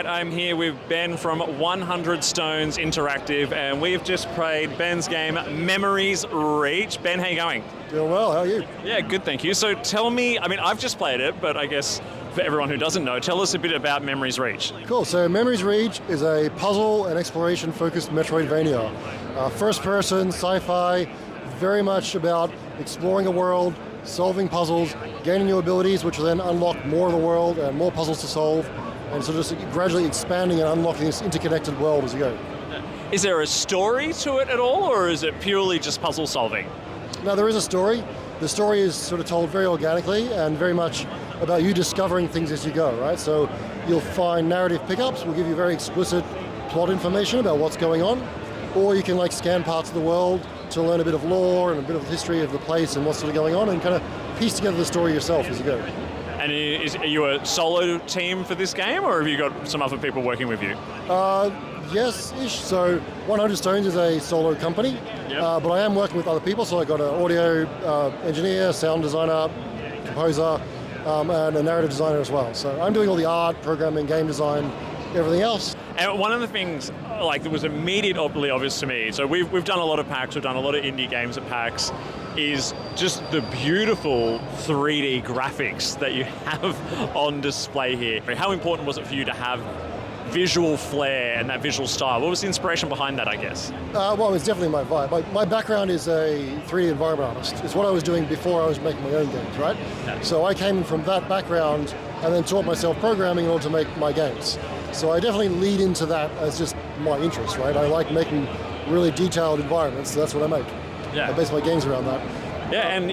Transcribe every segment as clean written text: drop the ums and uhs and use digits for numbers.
right, I'm here with Ben from 100 Stones Interactive, and we've just played Ben's game, Memories Reach. Ben, how you going? Doing well, how are you? Yeah, good, thank you. So tell me, I've just played it, but I guess for everyone who doesn't know, tell us a bit about Memories Reach. Cool, so Memories Reach is a puzzle and exploration focused Metroidvania. First person, sci-fi, very much about exploring a world, solving puzzles, gaining new abilities, which will then unlock more of the world and more puzzles to solve, and so just gradually expanding and unlocking this interconnected world as you go. Is there a story to it at all, or is it purely just puzzle solving? Now there is a story. The story is sort of told very organically and very much about you discovering things as you go, right? So you'll find narrative pickups, will give you very explicit plot information about what's going on, or you can scan parts of the world to learn a bit of lore and a bit of the history of the place and what's sort of going on, and kind of piece together the story yourself as you go. And are you a solo team for this game, or have you got some other people working with you? Yes-ish. So 100 Stones is a solo company, Yep. but I am working with other people. So I got an audio engineer, sound designer, composer, and a narrative designer as well. So I'm doing all the art, programming, game design, everything else. And one of the things that was immediately obvious to me, so we've done a lot of PAX, we've done a lot of indie games at PAX, is just the beautiful 3D graphics that you have on display here. How important was it for you to have visual flair and that visual style? What was the inspiration behind that, I guess? Well, it's definitely my vibe. My background is a 3D environment artist. It's what I was doing before I was making my own games, right? Yeah. So I came from that background and then taught myself programming in order to make my games. So I definitely lead into that as just my interest, right? I like making really detailed environments, so that's what I make. Yeah. I base my games around that. Yeah, and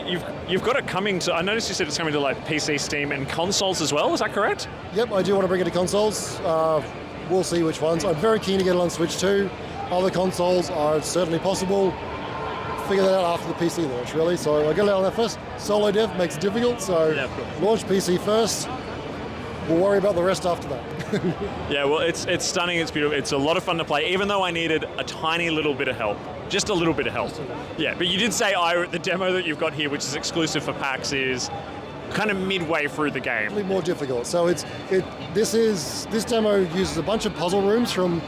you've got it coming to, I noticed you said it's coming to PC, Steam, and consoles as well, is that correct? Yep, I do want to bring it to consoles. We'll see which ones. I'm very keen to get it on Switch too. Other consoles are certainly possible. Figure that out after the PC launch, really. So I get it out on that first. Solo dev makes it difficult, so launch PC first. We'll worry about the rest after that. Yeah, well, it's stunning, it's beautiful, it's a lot of fun to play, even though I needed a tiny little bit of help. Just a little bit of help. Yeah, but you did say the demo that you've got here, which is exclusive for PAX, is kind of midway through the game. It's more difficult. So this demo uses a bunch of puzzle rooms from,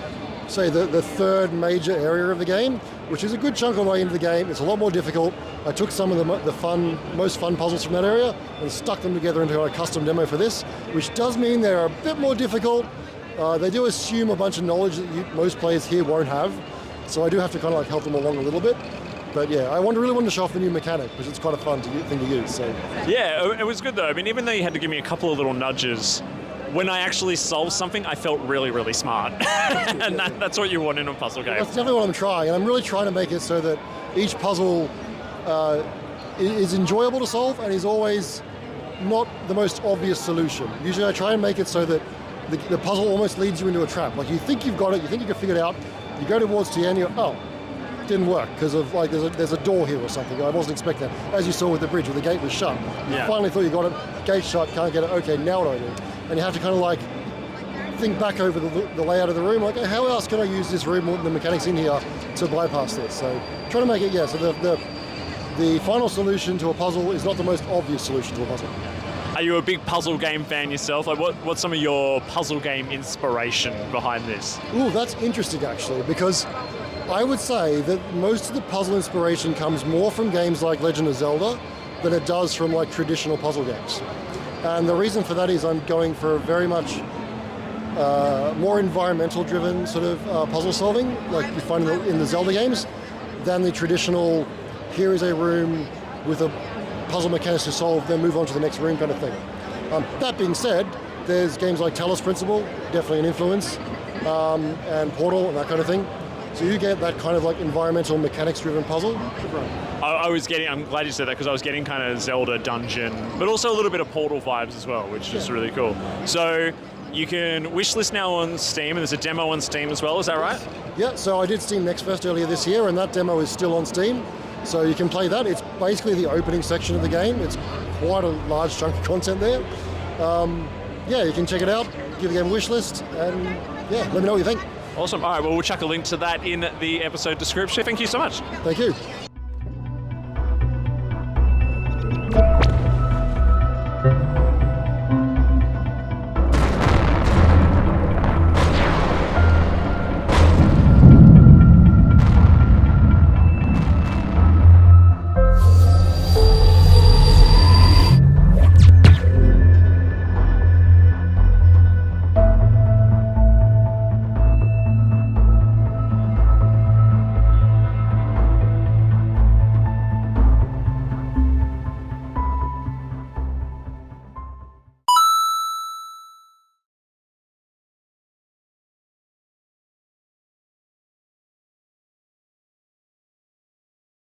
say, the third major area of the game, which is a good chunk of the way into the game. It's a lot more difficult. I took some of the most fun puzzles from that area and stuck them together into a custom demo for this, which does mean they're a bit more difficult. They do assume a bunch of knowledge that most players here won't have, so I do have to kind of help them along a little bit. But yeah, I really wanted to show off the new mechanic, because it's quite a fun thing to use. So. Yeah, it was good though. Even though you had to give me a couple of little nudges, when I actually solved something, I felt really, really smart. And that's what you want in a puzzle game. That's definitely what I'm trying, and I'm really trying to make it so that each puzzle is enjoyable to solve and is always not the most obvious solution. Usually I try and make it so that the puzzle almost leads you into a trap. Like you think you've got it, you think you can figure it out, you go towards the end, didn't work because of there's a door here or something. I wasn't expecting that. As you saw with the bridge, where the gate was shut. You finally thought you got it, gate shut, can't get it, okay, now what do I do? And you have to kind of think back over the layout of the room, how else can I use this room with the mechanics in here to bypass this? So trying to make it, so the final solution to a puzzle is not the most obvious solution to a puzzle. Are you a big puzzle game fan yourself? What's some of your puzzle game inspiration behind this? Ooh, that's interesting actually, because I would say that most of the puzzle inspiration comes more from games like Legend of Zelda than it does from traditional puzzle games. And the reason for that is I'm going for very much more environmental driven sort of puzzle solving, like you find in the Zelda games, than the traditional, here is a room with a puzzle mechanics to solve, then move on to the next room kind of thing. That being said, there's games like Talos Principle, definitely an influence, and Portal and that kind of thing. So you get that kind of environmental mechanics-driven puzzle. I'm glad you said that, because I was getting kind of Zelda dungeon, but also a little bit of Portal vibes as well, which is really cool. So you can wishlist now on Steam, and there's a demo on Steam as well, is that right? Yeah, so I did Steam Next Fest earlier this year, and that demo is still on Steam. So you can play that. It's basically the opening section of the game. It's quite a large chunk of content there. You can check it out, give the game a wish list, and let me know what you think. Awesome. All right, well, we'll chuck a link to that in the episode description. Thank you so much. Thank you.